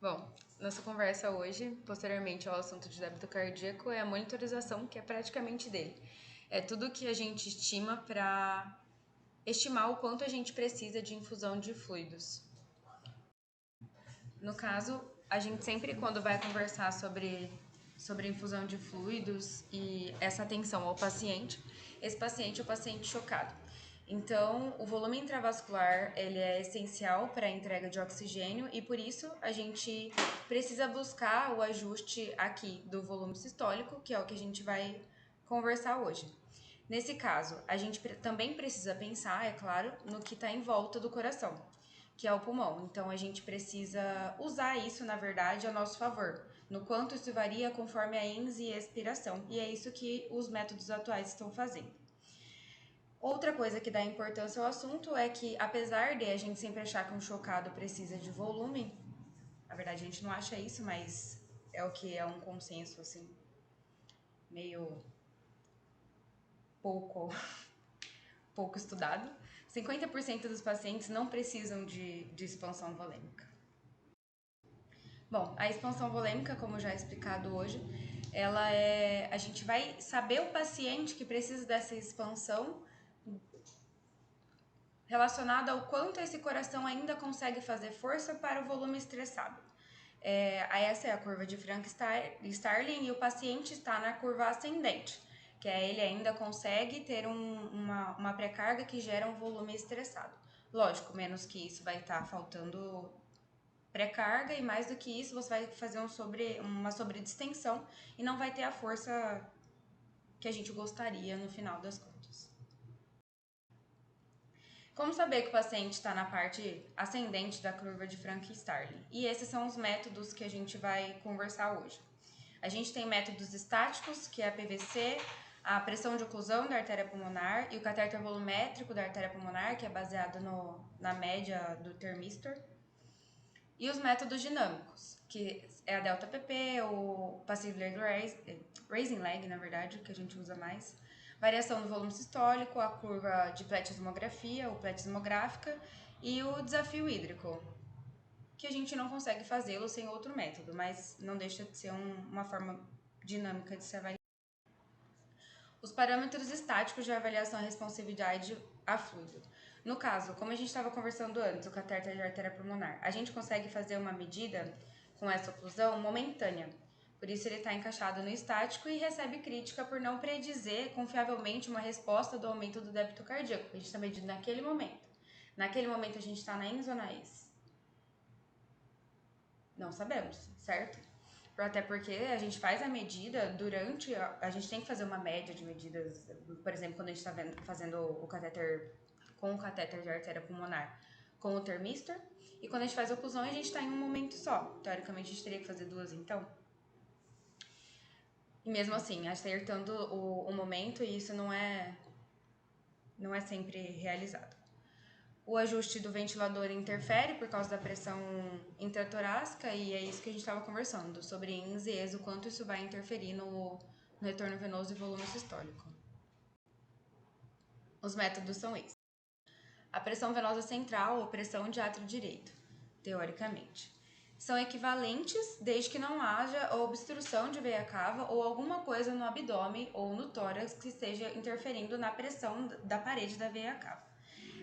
Bom, nossa conversa hoje, posteriormente ao assunto de débito cardíaco, é a monitorização, que é praticamente dele. É tudo que a gente estima para estimar o quanto a gente precisa de infusão de fluidos. No caso, a gente sempre, quando vai conversar sobre infusão de fluidos e essa atenção ao paciente, esse paciente é o paciente chocado. Então, o volume intravascular ele é essencial para a entrega de oxigênio e por isso a gente precisa buscar o ajuste aqui do volume sistólico, que é o que a gente vai conversar hoje. Nesse caso, a gente também precisa pensar, é claro, no que está em volta do coração, que é o pulmão. Então, a gente precisa usar isso, na verdade, a nosso favor, no quanto isso varia conforme a ENS e a expiração, e é isso que os métodos atuais estão fazendo. Outra coisa que dá importância ao assunto é que, apesar de a gente sempre achar que um chocado precisa de volume, na verdade a gente não acha isso, mas é o que é um consenso, assim, meio pouco estudado. 50% dos pacientes não precisam de expansão volêmica. Bom, a expansão volêmica, como já explicado hoje, a gente vai saber o paciente que precisa dessa expansão relacionada ao quanto esse coração ainda consegue fazer força para o volume estressado. Essa é a curva de Frank-Starling e o paciente está na curva ascendente, que ele ainda consegue ter uma pré-carga que gera um volume estressado. Lógico, menos que isso vai estar faltando pré-carga e mais do que isso você vai fazer uma sobredistensão e não vai ter a força que a gente gostaria no final das contas. Como saber que o paciente está na parte ascendente da curva de Frank-Starling? E esses são os métodos que a gente vai conversar hoje. A gente tem métodos estáticos, que é a PVC, a pressão de oclusão da artéria pulmonar e o catéter volumétrico da artéria pulmonar, que é baseado na média do termistor. E os métodos dinâmicos, que é a delta PP, o passive leg raising leg, na verdade, que a gente usa mais. Variação do volume sistólico, a curva de pletismografia, ou pletismográfica, e o desafio hídrico, que a gente não consegue fazê-lo sem outro método, mas não deixa de ser uma forma dinâmica de se avaliar. Os parâmetros estáticos de avaliação à responsividade a fluido. No caso, como a gente estava conversando antes, o catéter de artéria pulmonar, a gente consegue fazer uma medida com essa oclusão momentânea. Por isso ele está encaixado no estático e recebe crítica por não predizer confiavelmente uma resposta do aumento do débito cardíaco. A gente está medindo naquele momento. Naquele momento a gente está na ENS ou na ES? Não sabemos, certo? Até porque a gente faz a medida durante. A gente tem que fazer uma média de medidas, por exemplo, quando a gente está fazendo o catéter com o catéter de artéria pulmonar com o termistor, e quando a gente faz a oclusão, a gente está em um momento só. Teoricamente, a gente teria que fazer duas, então. E mesmo assim, acertando o momento, e isso não é sempre realizado. O ajuste do ventilador interfere por causa da pressão intratorácica e é isso que a gente estava conversando, sobre INS e ES, o quanto isso vai interferir no retorno venoso e volume sistólico. Os métodos são esses. A pressão venosa central ou pressão de átrio direito, teoricamente. São equivalentes desde que não haja obstrução de veia cava ou alguma coisa no abdômen ou no tórax que esteja interferindo na pressão da parede da veia cava.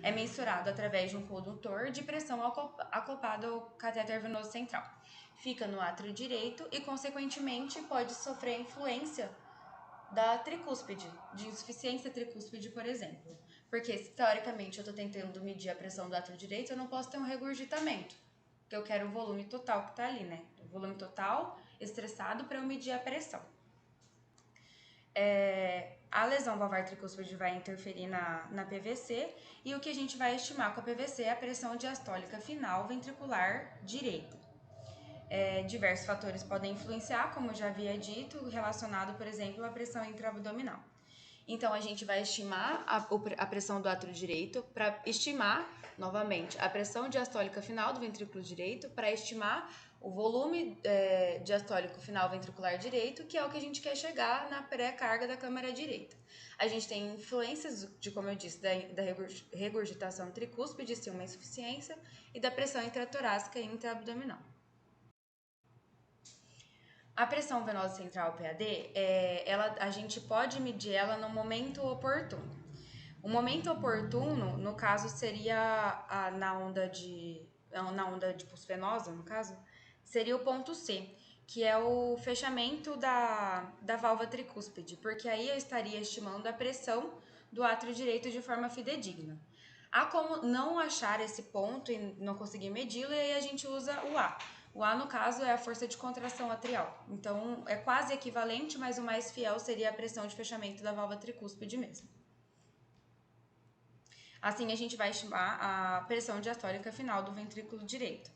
É mensurado através de um condutor de pressão acoplado ao catéter venoso central. Fica no átrio direito e, consequentemente, pode sofrer influência da tricúspide, de insuficiência tricúspide, por exemplo. Porque, se teoricamente eu estou tentando medir a pressão do átrio direito, eu não posso ter um regurgitamento, porque eu quero o volume total que está ali, né? O volume total estressado para eu medir a pressão. A lesão valvar tricúspide vai interferir na PVC e o que a gente vai estimar com a PVC é a pressão diastólica final ventricular direita. Diversos fatores podem influenciar, como eu já havia dito, relacionado, por exemplo, à pressão intraabdominal. Então, a gente vai estimar a pressão do átrio direito para estimar, novamente, a pressão diastólica final do ventrículo direito, para estimar o volume diastólico final ventricular direito, que é o que a gente quer chegar na pré-carga da câmara direita. A gente tem influências como eu disse, da regurgitação tricúspide, se uma insuficiência, e da pressão intratorácica e intraabdominal. A pressão venosa central PAD, a gente pode medir ela no momento oportuno. O momento oportuno, no caso, seria na onda de pulso venosa, no caso, seria o ponto C, que é o fechamento da válvula tricúspide, porque aí eu estaria estimando a pressão do átrio direito de forma fidedigna. Há como não achar esse ponto e não conseguir medi-lo, e aí a gente usa o A. O A, no caso, é a força de contração atrial. Então, é quase equivalente, mas o mais fiel seria a pressão de fechamento da válvula tricúspide mesmo. Assim, a gente vai estimar a pressão diastólica final do ventrículo direito.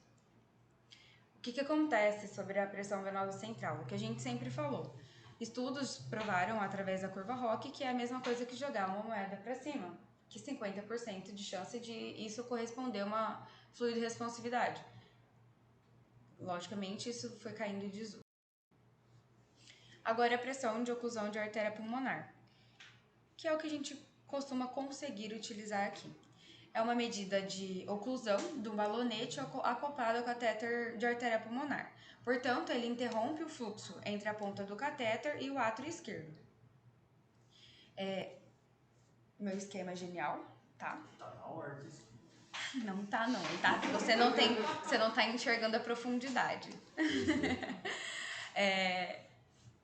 O que acontece sobre a pressão venosa central? O que a gente sempre falou. Estudos provaram, através da curva Rock, que é a mesma coisa que jogar uma moeda para cima, que 50% de chance de isso corresponder a uma fluido responsividade. Logicamente, isso foi caindo em desuso. Agora, a pressão de oclusão de artéria pulmonar, que é o que a gente costuma conseguir utilizar aqui. É uma medida de oclusão do balonete acoplado ao catéter de artéria pulmonar. Portanto, ele interrompe o fluxo entre a ponta do catéter e o átrio esquerdo. Meu esquema é genial, tá? Tá na ordem. Não tá, não. Tá? Você não tá enxergando a profundidade.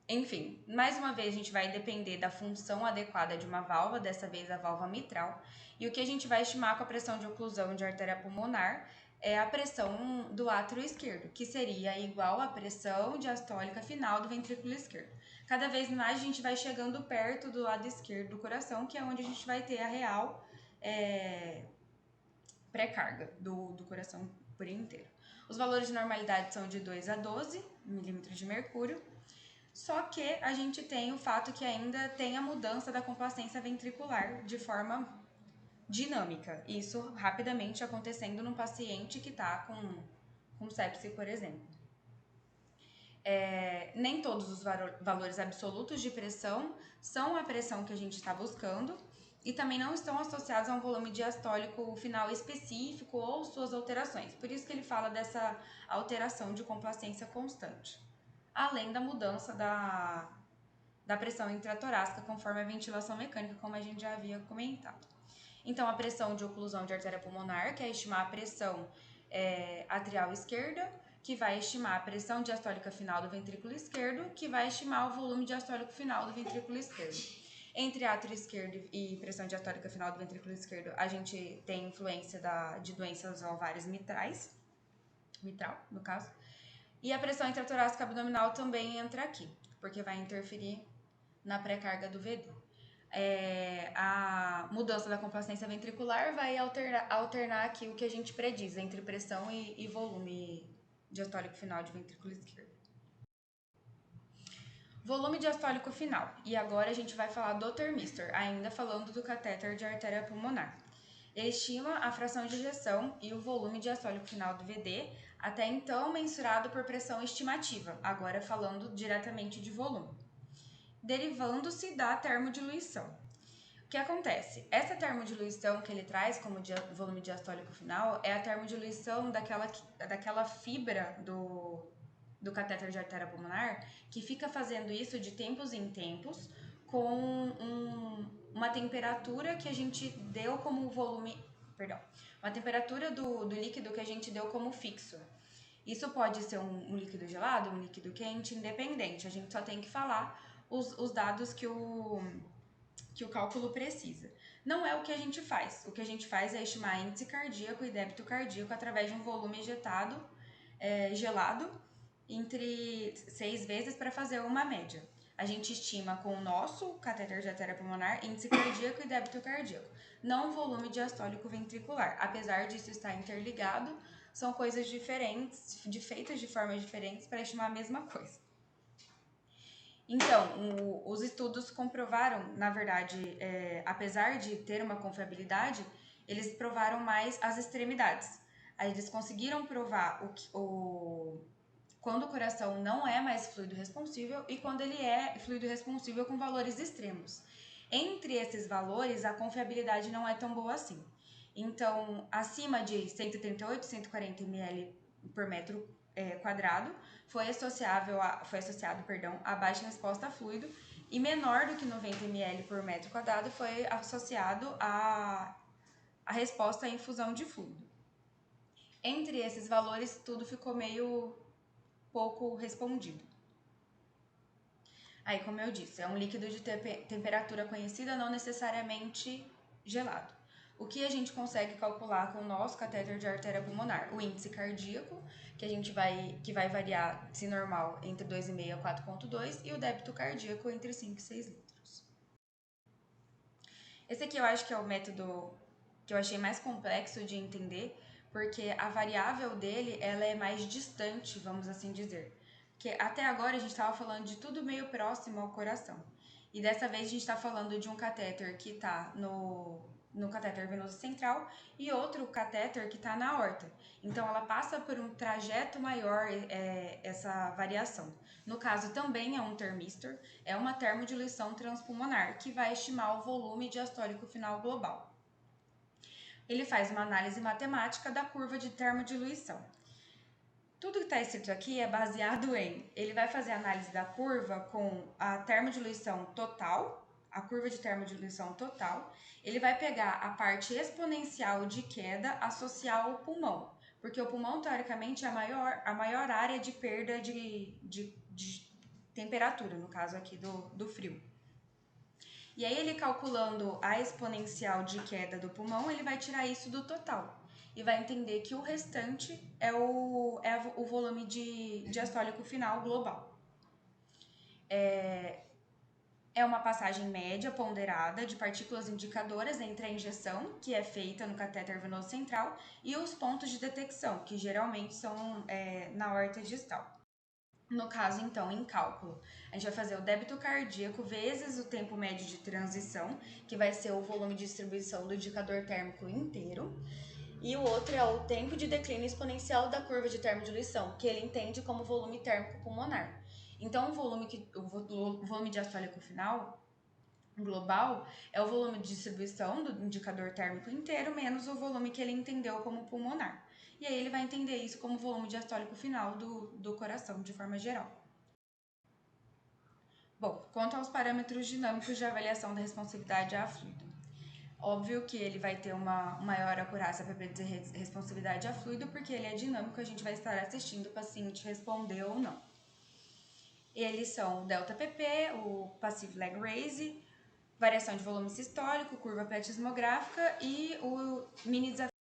Enfim, mais uma vez a gente vai depender da função adequada de uma válvula, dessa vez a válvula mitral, e o que a gente vai estimar com a pressão de oclusão de artéria pulmonar é a pressão do átrio esquerdo, que seria igual à pressão diastólica final do ventrículo esquerdo. Cada vez mais a gente vai chegando perto do lado esquerdo do coração, que é onde a gente vai ter a real pré-carga do coração por inteiro. Os valores de normalidade são de 2 a 12 milímetros de mercúrio. Só que a gente tem o fato que ainda tem a mudança da complacência ventricular de forma dinâmica. Isso rapidamente acontecendo num paciente que está com sepse, por exemplo. Nem todos os valores absolutos de pressão são a pressão que a gente está buscando e também não estão associados a um volume diastólico final específico ou suas alterações. Por isso que ele fala dessa alteração de complacência constante. Além da mudança da pressão intratorácica conforme a ventilação mecânica, como a gente já havia comentado. Então, a pressão de oclusão de artéria pulmonar, que é estimar a pressão atrial esquerda, que vai estimar a pressão diastólica final do ventrículo esquerdo, que vai estimar o volume diastólico final do ventrículo esquerdo. Entre átrio esquerdo e pressão diastólica final do ventrículo esquerdo, a gente tem influência de doenças ovárias mitral, no caso. E a pressão intratorácica abdominal também entra aqui, porque vai interferir na pré-carga do VD. A mudança da complacência ventricular vai alternar aqui o que a gente prediz entre pressão e volume diastólico final de ventrículo esquerdo. Volume diastólico final. E agora a gente vai falar do termistor, ainda falando do catéter de artéria pulmonar. Ele estima a fração de ejeção e o volume diastólico final do VD, até então mensurado por pressão estimativa, agora falando diretamente de volume, derivando-se da termodiluição. O que acontece? Essa termodiluição que ele traz como volume diastólico final é a termodiluição daquela fibra do catéter de artéria pulmonar que fica fazendo isso de tempos em tempos com uma temperatura que a gente deu como uma temperatura do líquido que a gente deu como fixo. Isso pode ser um líquido gelado, um líquido quente, independente. A gente só tem que falar os dados que o cálculo precisa. Não é o que a gente faz. O que a gente faz é estimar índice cardíaco e débito cardíaco através de um volume injetado gelado entre 6 vezes para fazer uma média. A gente estima com o nosso catéter de artéria pulmonar índice cardíaco e débito cardíaco, não volume diastólico ventricular. Apesar disso estar interligado, são coisas diferentes, feitas de formas diferentes para estimar a mesma coisa. Então, os estudos comprovaram, na verdade, apesar de ter uma confiabilidade, eles provaram mais as extremidades. Aí eles conseguiram provar quando o coração não é mais fluido responsível e quando ele é fluido responsível com valores extremos. Entre esses valores, a confiabilidade não é tão boa assim. Então, acima de 138, 140 ml por metro quadrado foi associado a baixa resposta a fluido e menor do que 90 ml por metro quadrado foi associado a resposta à infusão de fluido. Entre esses valores, tudo ficou meio pouco respondido. Aí, como eu disse, é um líquido de temperatura conhecida, não necessariamente gelado. O que a gente consegue calcular com o nosso catéter de artéria pulmonar? O índice cardíaco, que vai variar, se normal, entre 2,5 a 4,2 e o débito cardíaco entre 5 e 6 litros. Esse aqui eu acho que é o método que eu achei mais complexo de entender, porque a variável dele ela é mais distante, vamos assim dizer. Porque até agora a gente estava falando de tudo meio próximo ao coração. E dessa vez a gente está falando de um catéter que está no catéter venoso central e outro catéter que está na aorta. Então ela passa por um trajeto maior essa variação. No caso também é um termistor, é uma termodiluição transpulmonar que vai estimar o volume diastólico final global. Ele faz uma análise matemática da curva de termodiluição. Tudo que está escrito aqui é baseado ele vai fazer a análise da curva com a termodiluição total, a curva de termodiluição total, ele vai pegar a parte exponencial de queda, associar ao pulmão, porque o pulmão, teoricamente, é a maior área de perda de temperatura, no caso aqui do frio. E aí, ele calculando a exponencial de queda do pulmão, ele vai tirar isso do total e vai entender que o restante é o volume diastólico final global. É uma passagem média ponderada de partículas indicadoras entre a injeção, que é feita no catéter venoso central, e os pontos de detecção, que geralmente são na aorta distal. No caso, então, em cálculo, a gente vai fazer o débito cardíaco vezes o tempo médio de transição, que vai ser o volume de distribuição do indicador térmico inteiro. E o outro é o tempo de declínio exponencial da curva de termodiluição, que ele entende como volume térmico pulmonar. Então, o volume diastólico final global é o volume de distribuição do indicador térmico inteiro menos o volume que ele entendeu como pulmonar. E aí ele vai entender isso como volume diastólico final do coração, de forma geral. Bom, quanto aos parâmetros dinâmicos de avaliação da responsividade a fluido. Óbvio que ele vai ter uma maior acurácia para dizer responsividade a fluido, porque ele é dinâmico, a gente vai estar assistindo o paciente responder ou não. Eles são o delta-pp, o passive leg raise, variação de volume sistólico, curva pletismográfica e o mini desafio.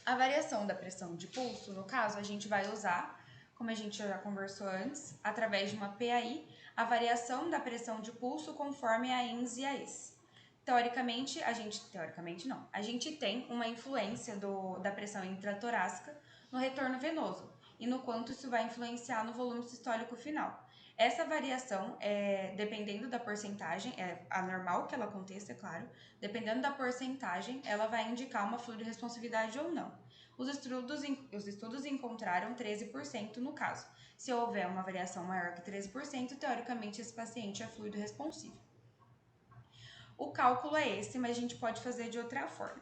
A variação da pressão de pulso, no caso, a gente vai usar, como a gente já conversou antes, através de uma PAI, a variação da pressão de pulso conforme a INS e a ES. Teoricamente não, a gente tem uma influência da pressão intratorácica no retorno venoso e no quanto isso vai influenciar no volume sistólico final. Essa variação, dependendo da porcentagem, é anormal que ela aconteça, é claro, dependendo da porcentagem, ela vai indicar uma fluidoresponsividade ou não. Os estudos encontraram 13% no caso. Se houver uma variação maior que 13%, teoricamente esse paciente é fluido responsivo. O cálculo é esse, mas a gente pode fazer de outra forma.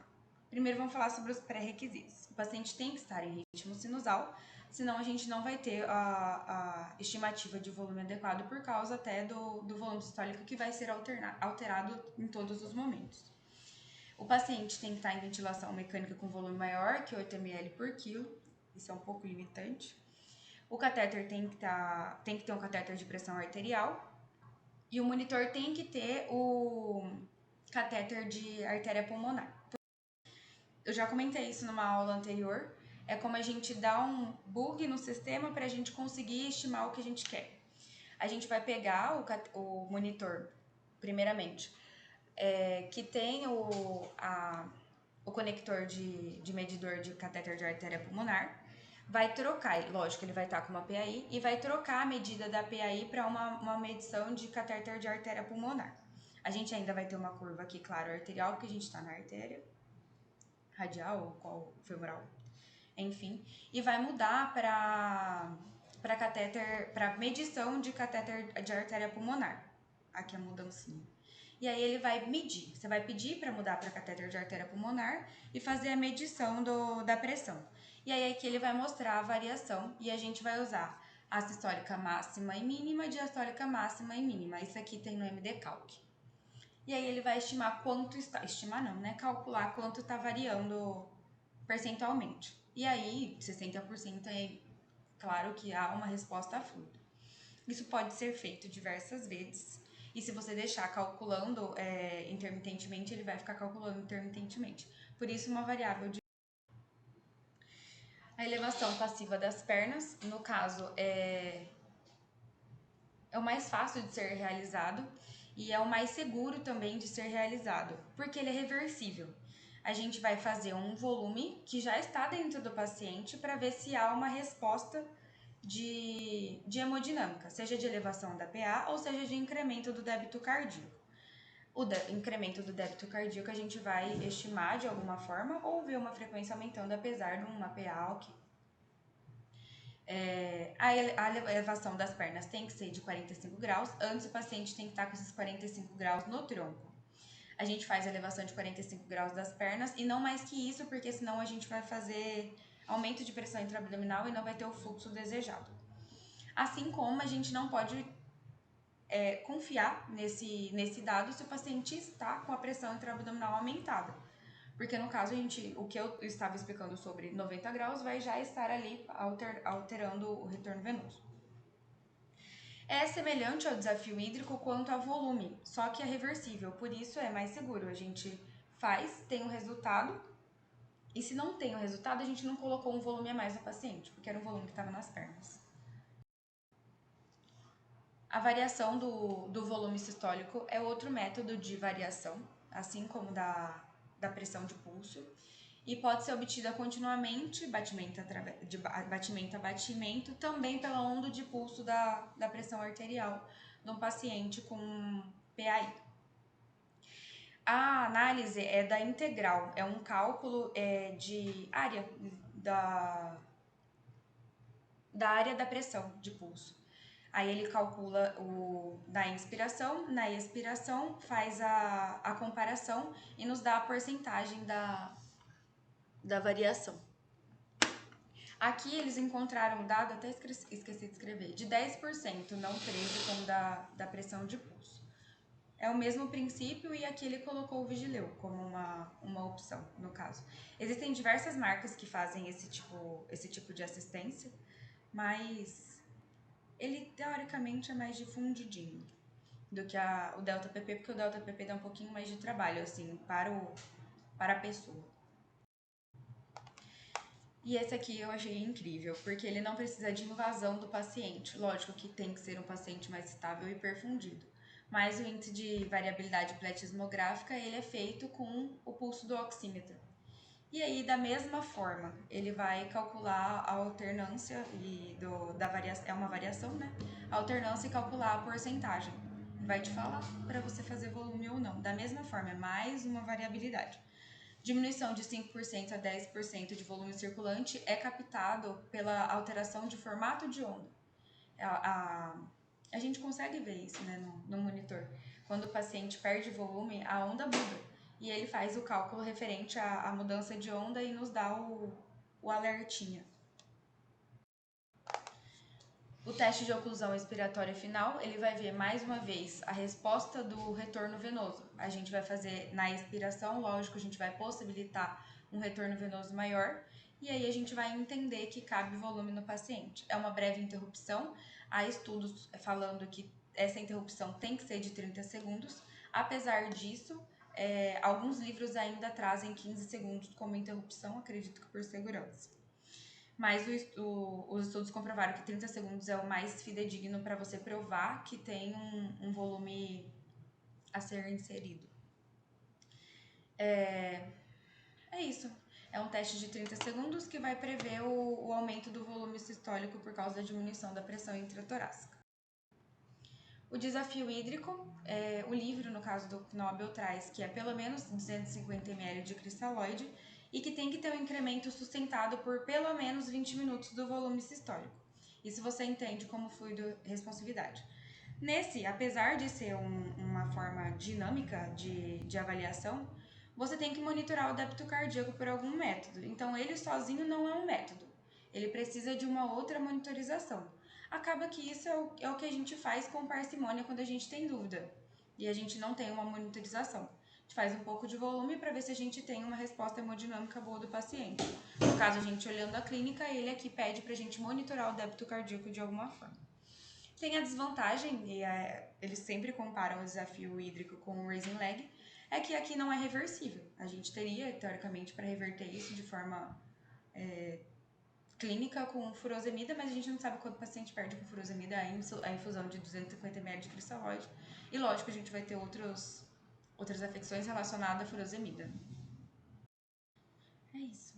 Primeiro vamos falar sobre os pré-requisitos. O paciente tem que estar em ritmo sinusal, senão a gente não vai ter a estimativa de volume adequado por causa até do volume sistólico que vai ser alterado em todos os momentos. O paciente tem que estar em ventilação mecânica com volume maior que 8 ml por quilo, isso é um pouco limitante. O catéter tem que ter um catéter de pressão arterial e o monitor tem que ter o catéter de artéria pulmonar. Eu já comentei isso numa aula anterior, é como a gente dá um bug no sistema para a gente conseguir estimar o que a gente quer. A gente vai pegar o monitor, primeiramente, que tem o conector de medidor de catéter de artéria pulmonar, vai trocar, lógico, ele vai estar com uma PAI, e vai trocar a medida da PAI para uma medição de catéter de artéria pulmonar. A gente ainda vai ter uma curva aqui, claro, arterial, porque a gente está na artéria radial ou qual femoral, enfim, e vai mudar para medição de catéter de artéria pulmonar. Aqui a mudancinha. E aí ele vai medir. Você vai pedir para mudar para catéter de artéria pulmonar e fazer a medição da pressão. E aí aqui ele vai mostrar a variação e a gente vai usar a sistólica máxima e mínima e diastólica máxima e mínima. Isso aqui tem no MDCalc. E aí ele vai estimar quanto está... Estimar não, né? Calcular quanto está variando percentualmente. E aí, 60% é claro que há uma resposta fluida. Isso pode ser feito diversas vezes. E se você deixar calculando intermitentemente, ele vai ficar calculando intermitentemente. Por isso, uma variável de... A elevação passiva das pernas, no caso, é o mais fácil de ser realizado e é o mais seguro também de ser realizado, porque ele é reversível. A gente vai fazer um volume que já está dentro do paciente para ver se há uma resposta de hemodinâmica, seja de elevação da PA ou seja de incremento do débito cardíaco. O incremento do débito cardíaco a gente vai estimar de alguma forma ou ver uma frequência aumentando apesar de uma PA ok. A elevação das pernas tem que ser de 45 graus, antes o paciente tem que estar com esses 45 graus no tronco. A gente faz a elevação de 45 graus das pernas e não mais que isso, porque senão a gente vai fazer aumento de pressão intraabdominal e não vai ter o fluxo desejado. Assim como a gente não pode confiar nesse dado se o paciente está com a pressão intraabdominal aumentada. Porque no caso, o que eu estava explicando sobre 90 graus vai já estar ali alterando o retorno venoso. É semelhante ao desafio hídrico quanto a volume, só que é reversível, por isso é mais seguro. A gente faz, tem o resultado, e se não tem o resultado, a gente não colocou um volume a mais no paciente, porque era um volume que estava nas pernas. A variação do volume sistólico é outro método de variação, assim como da pressão de pulso, e pode ser obtida continuamente, batimento a batimento, também pela onda de pulso da pressão arterial de um paciente com PAI. A análise é da integral, é um cálculo de área da área da pressão de pulso. Aí ele calcula na inspiração, na expiração, faz a comparação e nos dá a porcentagem da variação. Aqui eles encontraram um dado, até esqueci de escrever, de 10%, não 13%, como da pressão de pulso. É o mesmo princípio e aqui ele colocou o Vigileu como uma opção, no caso. Existem diversas marcas que fazem esse tipo de assistência, mas ele teoricamente é mais difundidinho do que o Delta PP, porque o Delta PP dá um pouquinho mais de trabalho, assim, para a pessoa. E esse aqui eu achei incrível, porque ele não precisa de invasão do paciente. Lógico que tem que ser um paciente mais estável e perfundido. Mas o índice de variabilidade pletismográfica, ele é feito com o pulso do oxímetro. E aí, da mesma forma, ele vai calcular a alternância da variação, é uma variação, né? A alternância e calcular a porcentagem. Vai te falar para você fazer volume ou não. Da mesma forma, é mais uma variabilidade. Diminuição de 5% a 10% de volume circulante é captado pela alteração de formato de onda. A gente consegue ver isso, né, no monitor. Quando o paciente perde volume, a onda muda. E ele faz o cálculo referente à mudança de onda e nos dá o alertinha. O teste de oclusão expiratória final, ele vai ver mais uma vez a resposta do retorno venoso. A gente vai fazer na expiração, lógico, a gente vai possibilitar um retorno venoso maior e aí a gente vai entender que cabe volume no paciente. É uma breve interrupção, há estudos falando que essa interrupção tem que ser de 30 segundos. Apesar disso, alguns livros ainda trazem 15 segundos como interrupção, acredito que por segurança. Mas os estudos comprovaram que 30 segundos é o mais fidedigno para você provar que tem um volume a ser inserido. É isso. É um teste de 30 segundos que vai prever o aumento do volume sistólico por causa da diminuição da pressão intratorácica. O desafio hídrico, o livro, no caso do Knobel, traz que é pelo menos 250 ml de cristalóide e que tem que ter um incremento sustentado por pelo menos 20 minutos do volume sistólico. Isso você entende como fluido responsividade. Nesse, apesar de ser uma forma dinâmica de avaliação, você tem que monitorar o débito cardíaco por algum método. Então, ele sozinho não é um método. ele precisa de uma outra monitorização. Acaba que isso é o que a gente faz com parcimônia quando a gente tem dúvida e a gente não tem uma monitorização. A gente faz um pouco de volume para ver se a gente tem uma resposta hemodinâmica boa do paciente. No caso, a gente olhando a clínica, ele aqui pede para a gente monitorar o débito cardíaco de alguma forma. Tem a desvantagem, e eles sempre comparam o desafio hídrico com o raising leg, é que aqui não é reversível. A gente teria, teoricamente, para reverter isso de forma clínica com furosemida, mas a gente não sabe quando o paciente perde com furosemida a infusão de 250 ml de cristalóide. E lógico, a gente vai ter outras afecções relacionadas à furosemida. É isso.